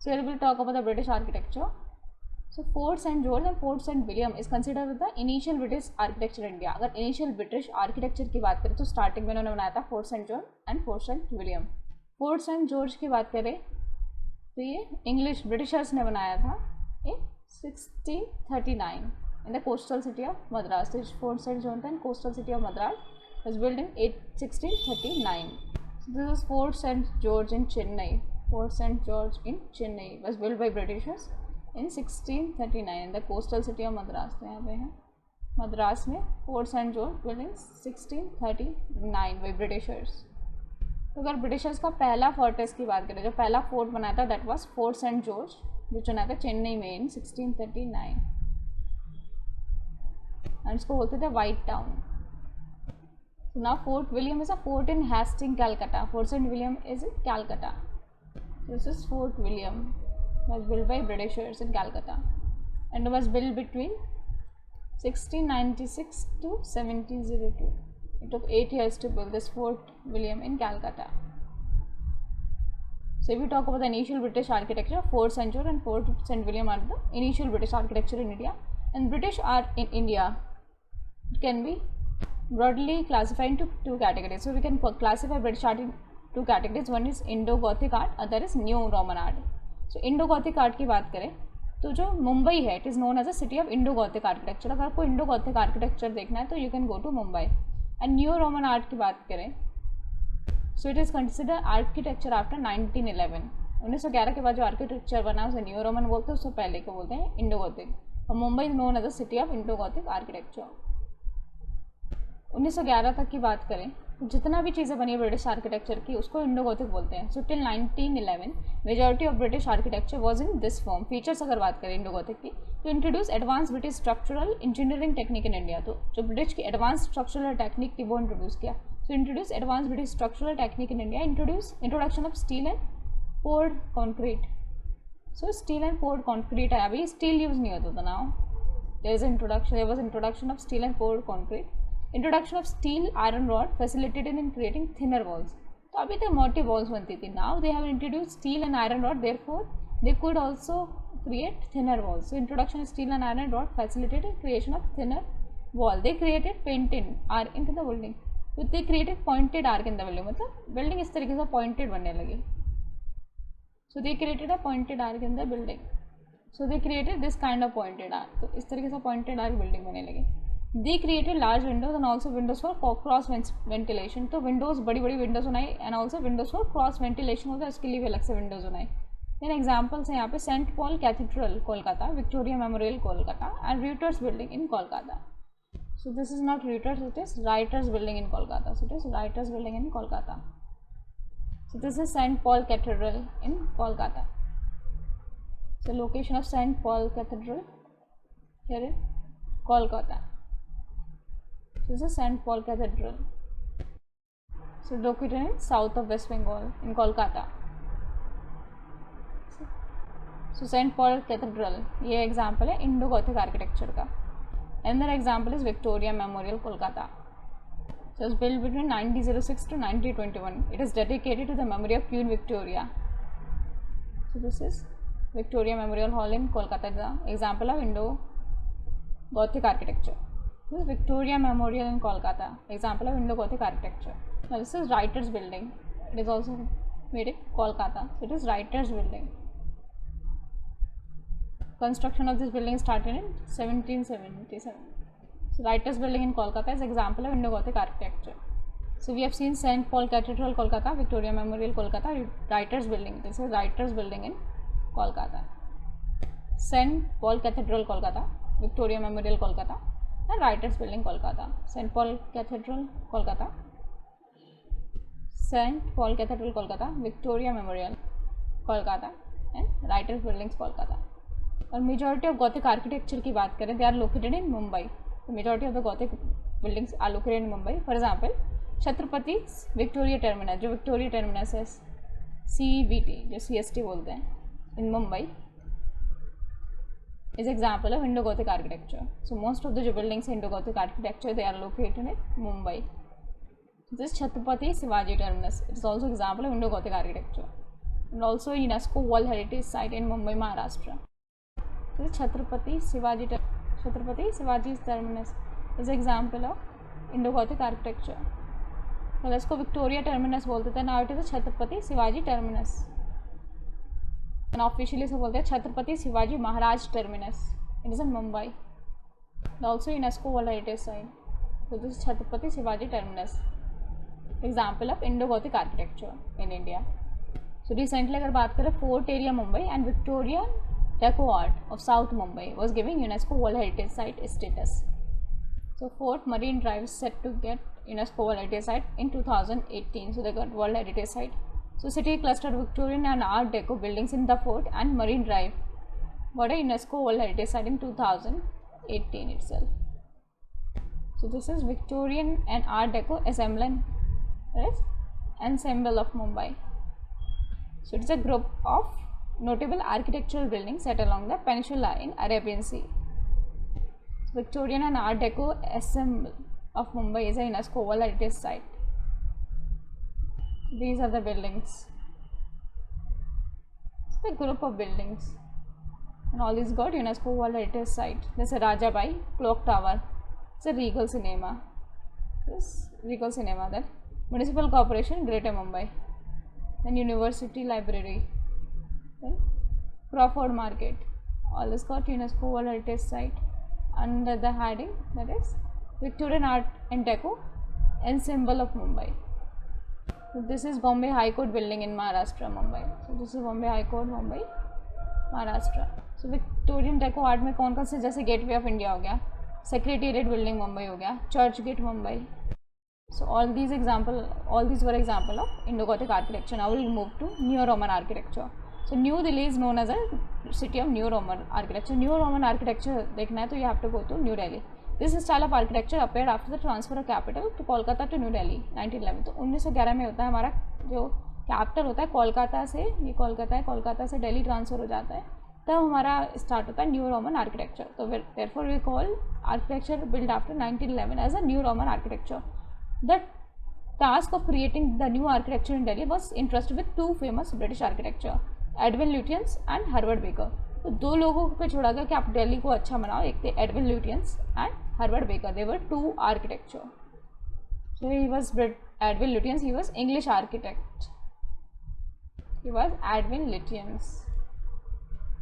So here we will talk about the British architecture. So Fort St George and Fort St William is considered the initial British architecture in India. अगर initial British architecture की बात करें तो starting में उन्होंने बनाया था Fort St George and Fort St William. Fort St George की बात करें तो ये English Britishers ने बनाया था in 1639 in the coastal city of Madras. So Fort St George and coastal city of Madras was built in 1639. So this is Fort St George in Chennai. Fort St George in Chennai was built by Britishers in 1639 in the coastal city of Madras. तो यहाँ पे है मद्रास में Fort St George built in 1639 by Britishers. तो अगर Britishers का पहला fortress की बात करें, जो पहला फोर्ट बनाया था that was Fort Saint George, जो चुना था चेन्नई में इन 1639 एंड इसको बोलते थे White Town. Now Fort William is a fort in Hasting Calcutta. Fort Saint William is in Calcutta. This is Fort William, was built by Britishers in Calcutta and was built between 1696 to 1702. It took 8 years to build this Fort William in Calcutta. So if we talk about the initial British architecture, Fort St George and Fort St William are the initial British architecture in India. And British art in India can be broadly classified into two categories. So we can classify British art in two categories. One is Indo-Gothic art, other is New Roman art. So Indo-Gothic art की बात करें तो जो मुंबई है, it is known as a city of Indo-Gothic architecture. अगर आपको Indo-Gothic architecture देखना है तो you can go to Mumbai. And new Roman art की बात करें so it is consider architecture after 1911. 1911 के बाद जो आर्किटेक्चर बना उसे न्यू रोमन बोलते हैं, उससे पहले को बोलते हैं Indo-Gothic. और Mumbai is known as a city of Indo-Gothic architecture. 1911 तक की बात करें जितना भी चीज़ें बनी है ब्रिटिश आर्किटेक्चर की उसको इंडो-गोथिक बोलते हैं. So till 1911 majority of British architecture was in this form. Features अगर बात करें इंडो-गोथिक की तो introduce advance British structural engineering technique in India. तो जो ब्रिटिश की एडवांस स्ट्रक्चरल टेक्निक थी वो इंट्रोड्यूस किया. So introduce advance British structural technique in India. Introduction of steel and poured concrete. So steel and poured concrete है. अभी steel use नहीं होता था. Now there was introduction of steel and poured concrete. Introduction of steel iron rod facilitated in creating thinner walls. तो अभी तक मोटी walls बनती थी. Now they have introduce steel and iron rod, therefore they could also create thinner walls. So introduction of steel and iron rod facilitated creation of thinner wall. They created pointed arch in the building. तो they created pointed arch in the building. मतलब building इस तरीके से pointed बनने लगी. So they created a pointed arch in the building. So they created this kind of pointed arch. तो इस तरीके से पॉइंटेड आर्क बिल्डिंग बनने लगी. They created large windows and also windows for cross ventilation. तो Windows बड़ी बड़ी Windows बनाई and also Windows for cross ventilation होता है, उसके लिए भी अलग से विंडोज़ बनाई. देन एग्जाम्पल्स हैं यहाँ पे Saint Paul Cathedral Kolkata, Victoria Memorial Kolkata and Ritters building in Kolkata. So this is not Ritters, it is Writers building in Kolkata. So it is Writers building in Kolkata. So this is Saint Paul Cathedral in Kolkata. So location of Saint Paul Cathedral here in Kolkata. This is St. Paul Cathedral. So located in south of West Bengal in Kolkata. So St. Paul Cathedral ये example है Indo-Gothic architecture का. Another example is Victoria Memorial Kolkata. So it was built between 1906 to 1921. It is dedicated to the memory of Queen Victoria. So this is Victoria Memorial Hall in Kolkata, the example of Indo-Gothic architecture. This is Victoria Memorial in Kolkata, example of Indo-Gothic architecture. Now this is Writers Building. It is also made in Kolkata. So it is Writers Building. Construction of this building started in 1777. So Writers Building in Kolkata is example of Indo-Gothic architecture. So we have seen St. Paul Cathedral Kolkata, Victoria Memorial Kolkata, Writers Building. This is Writers Building in Kolkata. St. Paul Cathedral Kolkata, Victoria Memorial Kolkata and Writers Building Kolkata. St. Paul Cathedral Kolkata, St. Paul Cathedral Kolkata, Victoria Memorial Kolkata and Writers Buildings Kolkata. और majority of Gothic architecture की बात करें they are located in Mumbai. Majority of the Gothic buildings are located in Mumbai. For example Chhatrapati Victoria Terminus, जो Victoria Terminus है CVT जो CST बोलते हैं इन Mumbai, is example of Indo-Gothic architecture. So most of the जो buildings in Indo-Gothic architecture they are located in Mumbai. This Chhatrapati Shivaji Terminus, it is also example of Indo-Gothic architecture. and also UNESCO World Heritage Site in Mumbai, Maharashtra. So Chhatrapati Shivaji Terminus is an example of Indo-Gothic architecture. पहले इसको Victoria Terminus बोलते थे, now it is Chhatrapati Shivaji Terminus, and officially से बोलते हैं Chhatrapati Shivaji Maharaj Terminus. It is in Mumbai, also UNESCO world heritage site. तो this is Chhatrapati Shivaji Terminus, example of Indo Gothic architecture in India. So recently अगर बात करें, fort area Mumbai and Victoria deco art of south Mumbai was giving UNESCO world heritage site status. So Fort Marine Drive is set to get UNESCO World Heritage Site in 2018. So they got World Heritage Site. So city clustered Victorian and Art Deco buildings in the fort and Marine Drive got a UNESCO World Heritage Site in 2018 itself. So this is Victorian and Art Deco ensemble of Mumbai. So it is a group of notable architectural buildings set along the peninsula in Arabian Sea. Victorian and Art Deco ensemble of Mumbai is a UNESCO World Heritage Site. These are the buildings. It's a group of buildings, and all these got UNESCO World Heritage Site. There's a Raja Bai Clock Tower. It's a Regal Cinema. This Regal Cinema. Then Municipal Corporation, Greater Mumbai. Then University Library. Then Crawford Market. All this got UNESCO World Heritage Site under the heading that is Victorian Art and Deco ensemble of Mumbai. So this is Bombay High Court building in Maharashtra, Mumbai. So this is Bombay High Court, Mumbai, Maharashtra. So Victorian Deco art में कौन कौन से, जैसे gateway of India हो गया, secretariat building Mumbai हो गया, Church Gate Mumbai. So all these were example of Indo-Gothic architecture. Now we'll move to Neo-Roman architecture. So New Delhi is known as a city of Neo-Roman architecture. Neo-Roman architecture देखना है तो you have to go to New Delhi. This style of architecture appeared after the transfer of capital to Kolkata to New Delhi 1911. तो 1911 में होता है हमारा जो capital होता है कोलकाता से, ये कोलकाता है, कोलकाता से दिल्ली ट्रांसफ़र हो जाता है, तब हमारा स्टार्ट होता है न्यू रोमन आर्किटेक्चर. तो therefore we call architecture built after 1911 as a new Roman architecture. The task of creating the new architecture in Delhi was entrusted with two famous British architecture, Edwin Lutyens and Herbert baker. तो दो लोगों पे छोड़ा गया कि आप दिल्ली को अच्छा बनाओ, एक थे Edwin Lutyens and Herbert Baker. They were two architecture. So he was Edwin Lutyens, he was English architect. He was Edwin Lutyens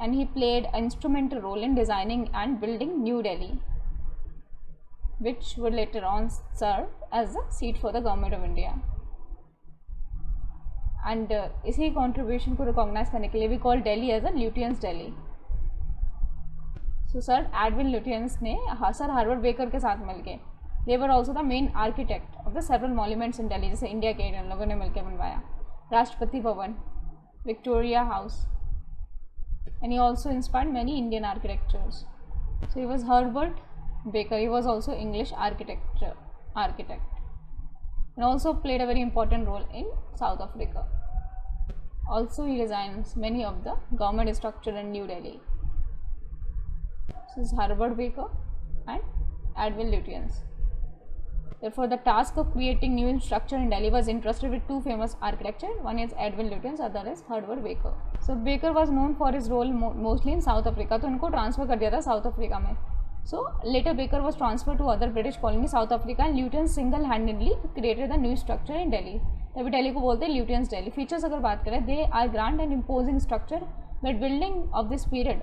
and he played an instrumental role in designing and building New Delhi, which would later on serve as a seat for the government of India. And इसी contribution को recognize करने के लिए we call Delhi as a Lutyens Delhi. So Sir Edwin Lutyens ने sir Harvard baker के साथ मिलके, they were also the main architect of the several monuments in Delhi, जैसे इंडिया गेट इन लोगों ने मिलके बनवाया, Rashtrapati Bhavan, Victoria house, and he also inspired many Indian architectures. So he was Herbert Baker. He was also English architect, and also played a very important role in South Africa. Also he designs many of the government structure in New Delhi. This is Herbert Baker and Edwin Lutyens. Therefore, the task of creating new structure in Delhi was entrusted with two famous architects. One is Edwin Lutyens, other is Herbert Baker. So Baker was known for his role mostly in South Africa. तो उनको transfer कर दिया था south Africa में. So later Baker was transferred to other British colony South Africa, and Lutyens single-handedly created the new structure in Delhi. तभी दिल्ली को बोलते हैं Lutyens Delhi. Features अगर बात करें, they are grand and imposing structure, but building of this period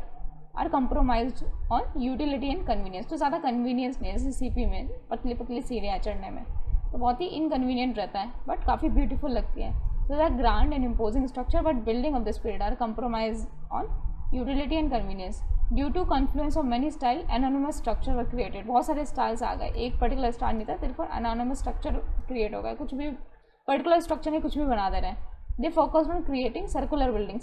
are compromised on utility and convenience. तो ज़्यादा convenience नहीं है, जैसे सीपी में पतली पतली सीढ़ियाँ चढ़ने में तो बहुत ही inconvenient रहता है, बट काफ़ी beautiful लगती है. So the grand and imposing structure, but building of this period are compromised on utility and convenience. Due to confluence of many style, anonymous structure were created. बहुत सारे styles आ गए, एक particular style नहीं था, therefore anonymous structure create हो गया. कुछ भी particular structure में कुछ भी बना दे रहे हैं. They focused on creating circular building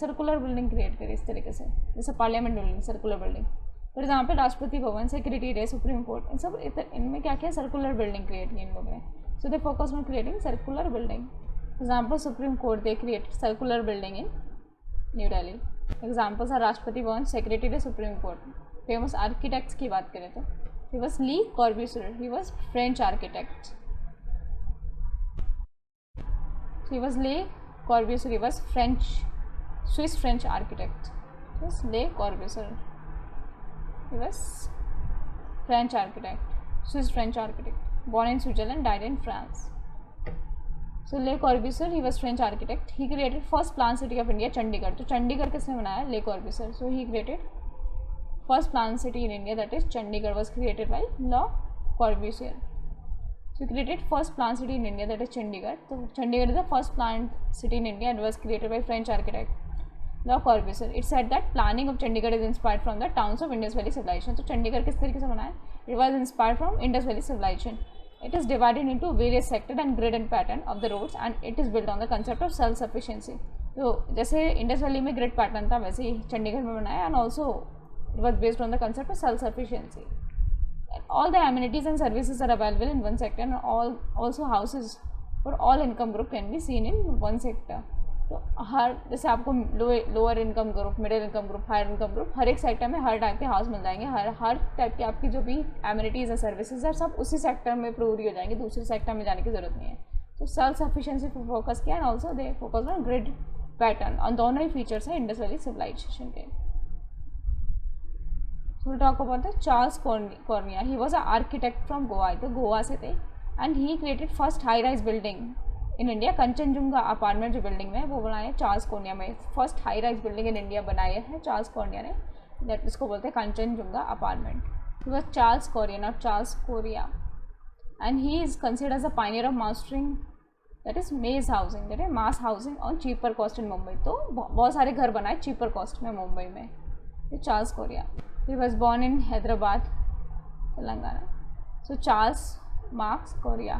create करी इस तरीके से, जैसे parliament building, circular building. For example, Rashtrapati Bhavan, secretariat, supreme court, इन सब इनमें क्या किया, circular building create की इन लोगों ने. So they focused on creating circular building. Example, Supreme Court, they created circular building in New Delhi. Examples are Rashtrapati Bhavan, secretariat, supreme court. Famous architects की बात करें तो he was Le Corbusier. He was French architect. So he was Le Corbusier. He was French. Swiss French architect. Yes, Le Corbusier. He was French architect, Swiss French architect, born in Switzerland, died in France. So Le Corbusier, he was French architect. He created first planned city of India, Chandigarh. तो चंडीगढ़ किसने बनाया? Le Corbusier. So he created first planned city in India, that is Chandigarh was created by Le Corbusier. So he created first planned city in India, that is Chandigarh. So Chandigarh is the first planned city in India and was created by French architect Le Corbusier. It said that planning of Chandigarh is inspired from the towns of Indus Valley civilization. तो चंडीगढ़ किस तरीके से बनाया? It was inspired from Indus Valley civilization. It is divided into various sector and grid and pattern of the roads and it is built on the concept of self sufficiency. तो जैसे Indus valley में grid pattern था वैसे ही चंडीगढ़ में बनाया and also it was based on the concept of self sufficiency. All the amenities and services are available in one sector and also houses for all income group can be seen in one sector. तो हर जैसे आपको lower income group, middle income group, higher income group, हर एक sector में हर type के house मिल जाएंगे. हर type की आपकी जो भी एमिनिटीज़ है, सर्विसेज है, सब उसी सेक्टर में पूरी हो जाएंगे. दूसरे सेक्टर में जाने की ज़रूरत नहीं है. तो सेल्फ सफिशिएंसी पर फोकस किया and also they focus on grid pattern. और दोनों ही फीचर्स हैं इंडस वैली सिविलाइजेशन के. we'll talk about the Charles Cornea. He was an architect from Goa. तो गोवा से थे and he created first high rise building in India. Kanchenjunga apartment जो building में वो बनाए चार्ल्स कोर्निया में. First high rise building in India बनाई है चार्ल्स कोर्निया ने. दैट इसको बोलते हैं Kanchenjunga apartment. He was Charles Correa, not Charles Correa. And he is considered as a pioneer of mastering that is mass housing, that is mass housing on cheaper cost in Mumbai. तो बहुत सारे घर बनाए cheaper cost में मुंबई में. ये Charles Korea. He was born in Hyderabad, Telangana. So Charles Marx Correa.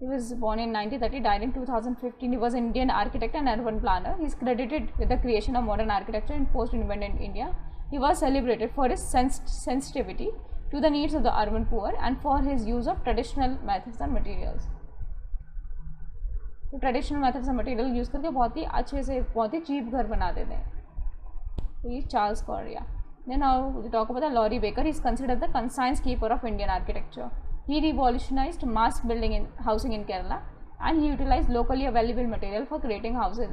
He was born in 1930, died in 2015. He was an Indian architect and urban planner. He is credited with the creation of modern architecture in post-independent India. He was celebrated for his sensitivity to the needs of the urban poor and for his use of traditional methods and materials. तो traditional methods and material use करके बहुत ही अच्छे से बहुत ही cheap घर बना देते हैं. तो ये Charles Korea. Then now we talk about the Laurie Baker. He is considered the conscience keeper of Indian architecture. He revolutionized mass building in housing in Kerala, and he utilized locally available material for creating houses,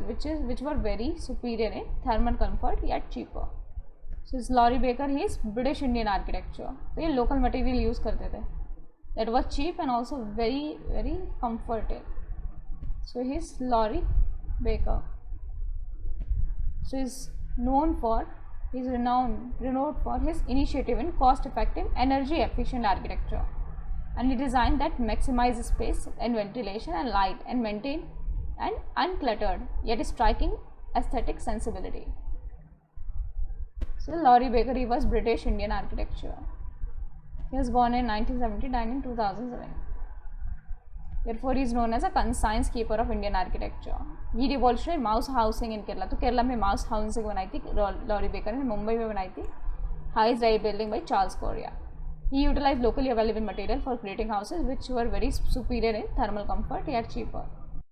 which were very superior in thermal comfort yet cheaper. So this Laurie Baker, he is British Indian architecture. तो ये local material use करते थे. That was cheap and also very comfortable. So he is Laurie Baker. So he is known for. He is renowned for his initiative in cost-effective, energy-efficient architecture, and he designed that maximize space and ventilation and light and maintain an uncluttered yet striking aesthetic sensibility. So Laurie Baker, he was British Indian architecture. He was born in 1970, died in 2007. Therefore, he is known as a conscience keeper of Indian architecture. He revolutionized mouse housing in Kerala. तो केरला में mouse housing बनाई थी Laurie Baker ने. मुंबई में बनाई थी high rise building by Charles Korea. He utilized locally available material for creating houses which were very superior in thermal comfort yet cheaper.